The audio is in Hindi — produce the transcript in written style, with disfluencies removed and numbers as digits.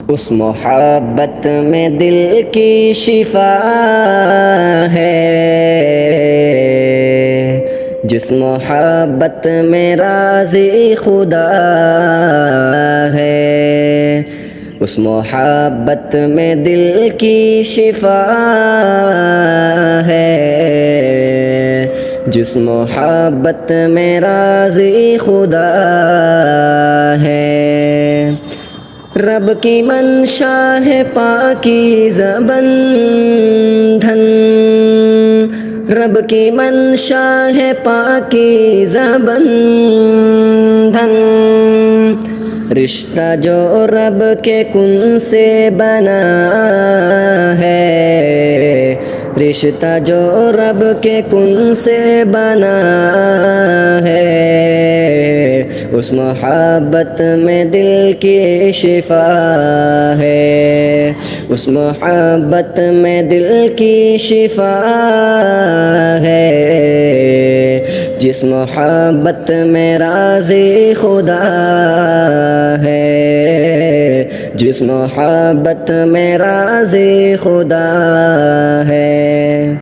उस मोहब्बत में दिल की शिफा है, जिस मोहब्बत में राज़ी खुदा है, उस मोहब्बत में दिल की शिफा है, जिस मोहब्बत में राज़ी खुदा है। रब की मंशा है पाकीज़ा बंधन, रब की मंशा है पाकीज़ा बंधन, रिश्ता जो रब के कुन से बना है, रिश्ता जो रब के कुन से बना है, उस मोहब्बत में दिल की शिफा है, उस मोहब्बत में दिल की शिफा है, जिस मोहब्बत में राज़ी खुदा है, जिस मोहब्बत में राज़ी खुदा है।